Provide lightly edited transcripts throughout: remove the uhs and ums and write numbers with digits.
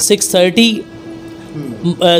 630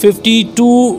52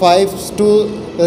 5 to